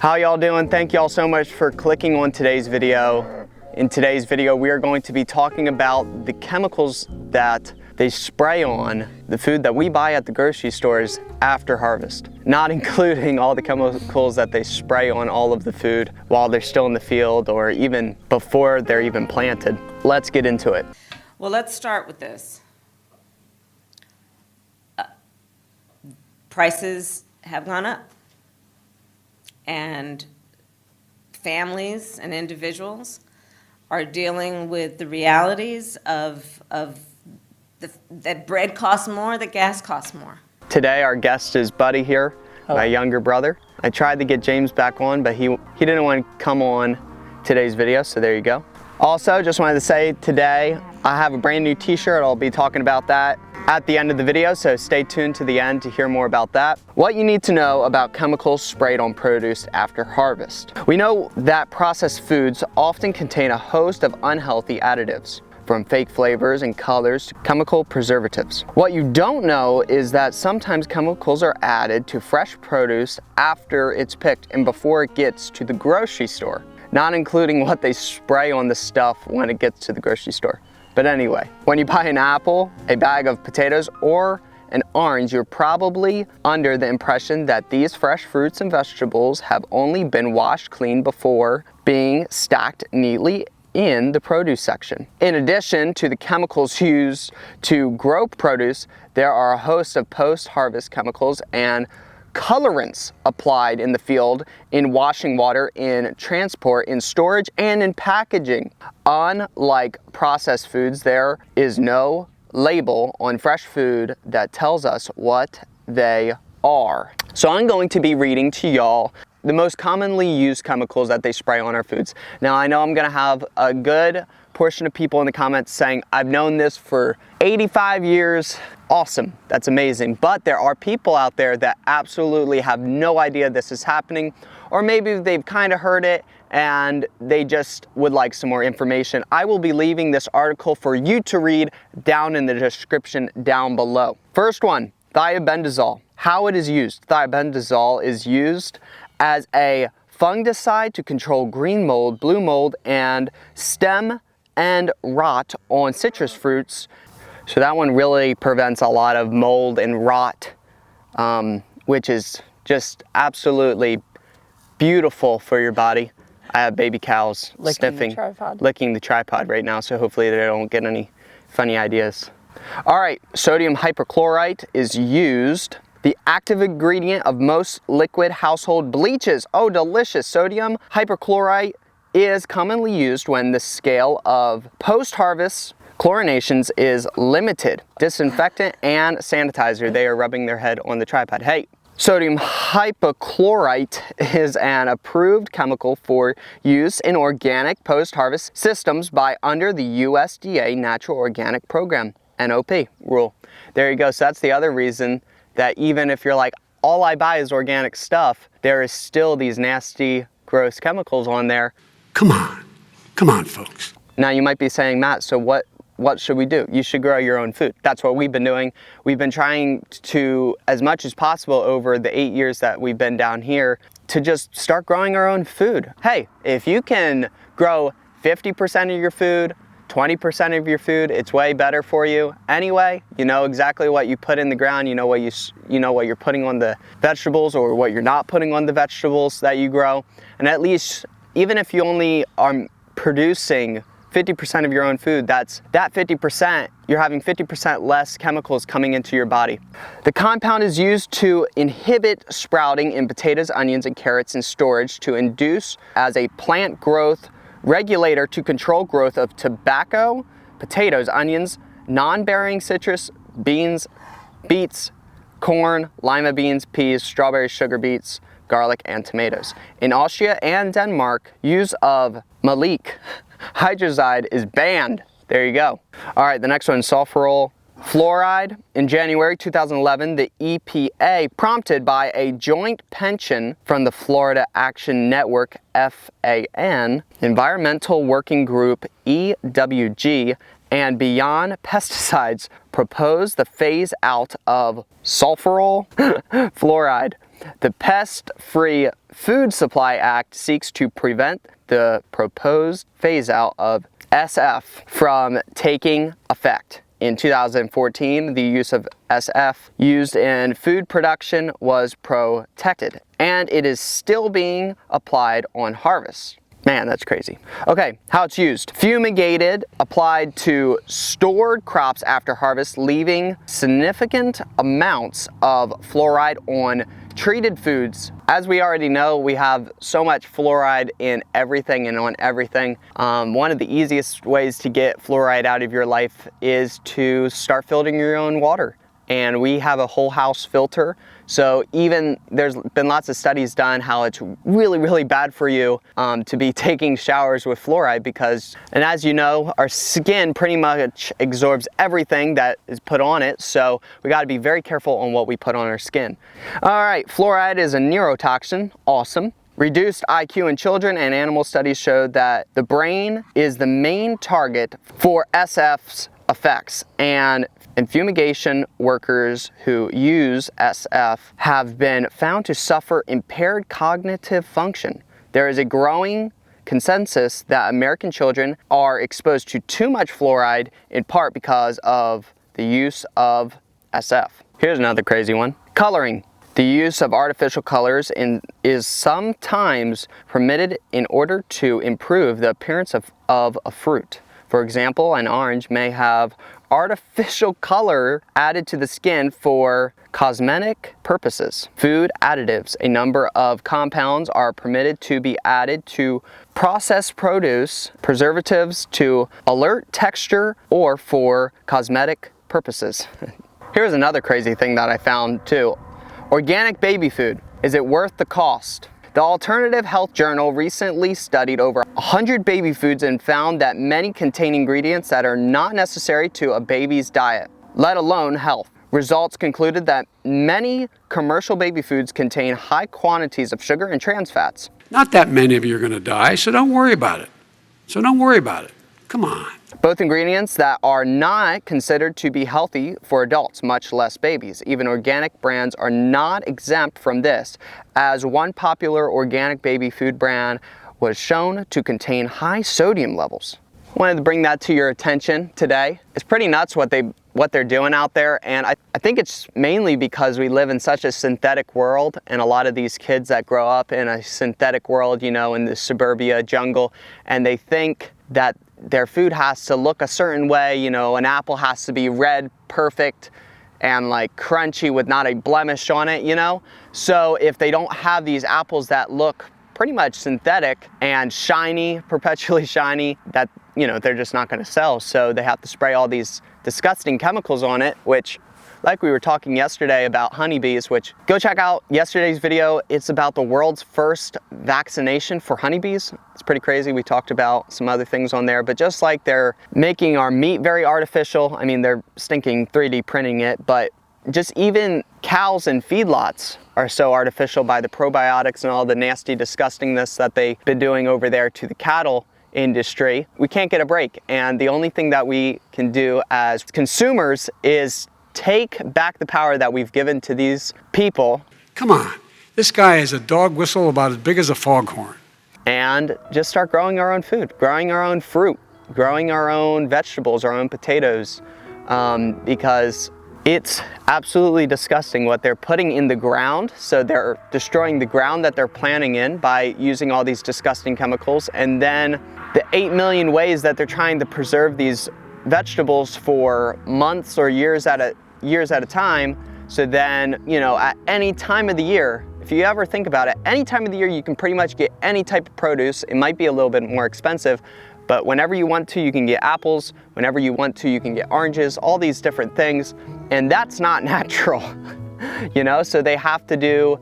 How y'all doing? Thank y'all so much for clicking on today's video. In today's video, we are going to be talking about the chemicals that they spray on the food that we buy at the grocery stores after harvest, not including all the chemicals that they spray on all of the food while they're still in the field or even before they're even planted. Let's get into it. Well, let's start with this. Prices have gone up, and families and individuals are dealing with the realities of that bread costs more, that gas costs more. Today our guest is Buddy here, my younger brother. I tried to get James back on, but he didn't want to come on today's video, so there you go. Also, just wanted to say today I have a brand new t-shirt. I'll be talking about that at the end of the video, so stay tuned to the end to hear more about that. What you need to know about chemicals sprayed on produce after harvest. We know that processed foods often contain a host of unhealthy additives, from fake flavors and colors to chemical preservatives. What you don't know is that sometimes chemicals are added to fresh produce after it's picked and before it gets to the grocery store, not including what they spray on the stuff when it gets to the grocery store. But anyway, when you buy an apple, a bag of potatoes, or an orange, you're probably under the impression that these fresh fruits and vegetables have only been washed clean before being stacked neatly in the produce section. In addition to the chemicals used to grow produce, there are a host of post-harvest chemicals and colorants applied in the field, in washing water, in transport, in storage, and in packaging. Unlike processed foods, there is no label on fresh food that tells us what they are. So I'm going to be reading to y'all the most commonly used chemicals that they spray on our foods. Now I know I'm gonna have a good portion of people in the comments saying, I've known this for 85 years. Awesome, that's amazing. But there are people out there that absolutely have no idea this is happening, or maybe they've kind of heard it and they just would like some more information. I will be leaving this article for you to read down in the description down below. First one, thiabendazole. How it is used. Thiabendazole is used as a fungicide to control green mold, blue mold, and stem and rot on citrus fruits. So that one really prevents a lot of mold and rot, which is just absolutely beautiful for your body. I have baby cows licking the tripod right now, so hopefully they don't get any funny ideas. All right, sodium hypochlorite is used. The active ingredient of most liquid household bleaches. Oh, delicious. Sodium hypochlorite is commonly used when the scale of post-harvest chlorinations is limited. Disinfectant and sanitizer. They are rubbing their head on the tripod. Hey, sodium hypochlorite is an approved chemical for use in organic post-harvest systems by under the USDA Natural Organic Program, NOP rule. There you go. So that's the other reason that even if you're like, all I buy is organic stuff, there is still these nasty, gross chemicals on there. Come on, folks. Now you might be saying, Matt, so what should we do? You should grow your own food. That's what we've been doing. We've been trying to, as much as possible over the 8 years that we've been down here, to just start growing our own food. Hey, if you can grow 50% of your food, 20% of your food, it's way better for you. Anyway, you know exactly what you put in the ground, you know what you're putting on the vegetables or what you're not putting on the vegetables that you grow. And at least, even if you only are producing 50% of your own food, that 50%, you're having 50% less chemicals coming into your body. The compound is used to inhibit sprouting in potatoes, onions, and carrots in storage, to induce as a plant growth regulator to control growth of tobacco, potatoes, onions, non-bearing citrus, beans, beets, corn, lima beans, peas, strawberries, sugar beets, garlic, and tomatoes. In Austria and Denmark, use of malic hydrazide is banned. There you go. All right, the next one, sulfuryl fluoride. In January 2011, the EPA, prompted by a joint pension from the Florida Action Network, FAN, Environmental Working Group, EWG, and Beyond Pesticides, proposed the phase out of sulfuryl fluoride. The pest-free Food Supply Act seeks to prevent the proposed phase out of SF from taking effect. In 2014, the use of SF used in food production was protected, and it is still being applied on harvest. Man, that's crazy. Okay, how it's used. Fumigated, applied to stored crops after harvest, leaving significant amounts of fluoride on treated foods. As we already know, we have so much fluoride in everything and on everything. One of the easiest ways to get fluoride out of your life is to start filtering your own water. And we have a whole house filter. So even there's been lots of studies done how it's really, really bad for you to be taking showers with fluoride because, and as you know, our skin pretty much absorbs everything that is put on it. So we gotta be very careful on what we put on our skin. All right, fluoride is a neurotoxin, awesome. Reduced IQ in children and animal studies showed that the brain is the main target for SF's effects, and fumigation workers who use SF have been found to suffer impaired cognitive function. There is a growing consensus that American children are exposed to too much fluoride in part because of the use of SF. Here's another crazy one. Coloring. The use of artificial colors is sometimes permitted in order to improve the appearance of a fruit. For example, an orange may have artificial color added to the skin for cosmetic purposes. Food additives. A number of compounds are permitted to be added to processed produce, preservatives to alert texture, or for cosmetic purposes. Here's another crazy thing that I found too. Organic baby food. Is it worth the cost? The Alternative Health Journal recently studied over 100 baby foods and found that many contain ingredients that are not necessary to a baby's diet, let alone health. Results concluded that many commercial baby foods contain high quantities of sugar and trans fats. Not that many of you are going to die, so don't worry about it. Come on. Both ingredients that are not considered to be healthy for adults, much less babies. Even organic brands are not exempt from this, as one popular organic baby food brand was shown to contain high sodium levels. Wanted to bring that to your attention today. It's pretty nuts what they're doing out there, and I think it's mainly because we live in such a synthetic world, and a lot of these kids that grow up in a synthetic world, you know, in the suburbia jungle, and they think that their food has to look a certain way, you know, an apple has to be red, perfect, and like crunchy with not a blemish on it, you know? So if they don't have these apples that look pretty much synthetic and shiny, perpetually shiny, that, you know, they're just not gonna sell. So they have to spray all these disgusting chemicals on it, which, like we were talking yesterday about honeybees, which go check out yesterday's video. It's about the world's first vaccination for honeybees. It's pretty crazy. We talked about some other things on there, but just like they're making our meat very artificial, I mean, they're stinking 3D printing it, but just even cows and feedlots are so artificial by the probiotics and all the nasty disgustingness that they've been doing over there to the cattle industry. We can't get a break. And the only thing that we can do as consumers is take back the power that we've given to these people. Come on. This guy has a dog whistle about as big as a foghorn. And just start growing our own food, growing our own fruit, growing our own vegetables, our own potatoes, because it's absolutely disgusting what they're putting in the ground. So they're destroying the ground that they're planting in by using all these disgusting chemicals. And then the 8 million ways that they're trying to preserve these vegetables for months or years at a time. So then, you know, at any time of the year, if you ever think about it, any time of the year you can pretty much get any type of produce. It might be a little bit more expensive, but whenever you want to, you can get apples. Whenever you want to, you can get oranges, all these different things. And that's not natural, you know? So they have to do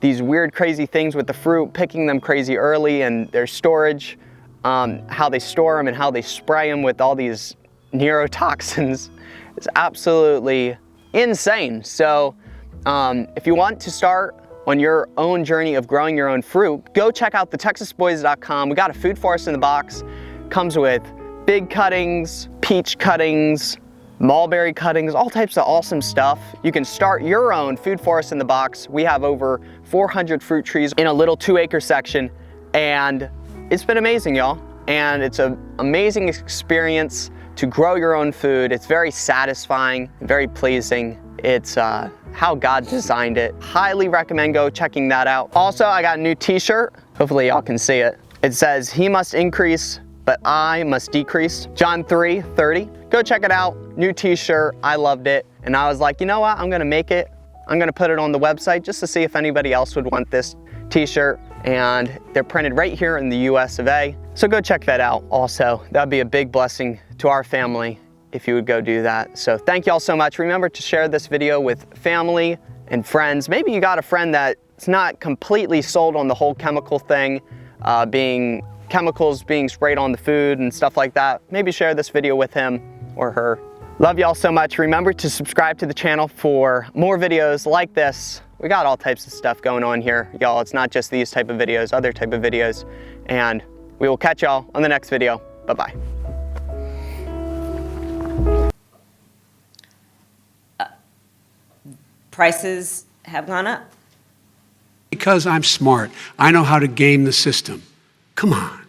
these weird, crazy things with the fruit, picking them crazy early, and their storage, how they store them and how they spray them with all these neurotoxins. It's absolutely insane. So if you want to start on your own journey of growing your own fruit, go check out TheTexasBoys.com. We got a food forest in the box. Comes with big cuttings, peach cuttings, mulberry cuttings, all types of awesome stuff. You can start your own food forest in the box. We have over 400 fruit trees in a little 2-acre section, and it's been amazing, y'all. And it's an amazing experience to grow your own food. It's very satisfying, very pleasing. It's how God designed it. Highly recommend go checking that out. Also, I got a new t-shirt. Hopefully y'all can see it. It says, "He must increase, but I must decrease." John 3:30. Go check it out. New t-shirt. I loved it. And I was like, you know what? I'm gonna make it. I'm gonna put it on the website just to see if anybody else would want this t-shirt. And they're printed right here in the US of A. So go check that out also. That'd be a big blessing to our family if you would go do that. So thank y'all so much. Remember to share this video with family and friends. Maybe you got a friend that's not completely sold on the whole chemical thing, chemicals being sprayed on the food and stuff like that. Maybe share this video with him or her. Love y'all so much. Remember to subscribe to the channel for more videos like this. We got all types of stuff going on here, y'all. It's not just these type of videos, other type of videos. And we will catch y'all on the next video. Bye-bye. Prices have gone up. Because I'm smart. I know how to game the system. Come on.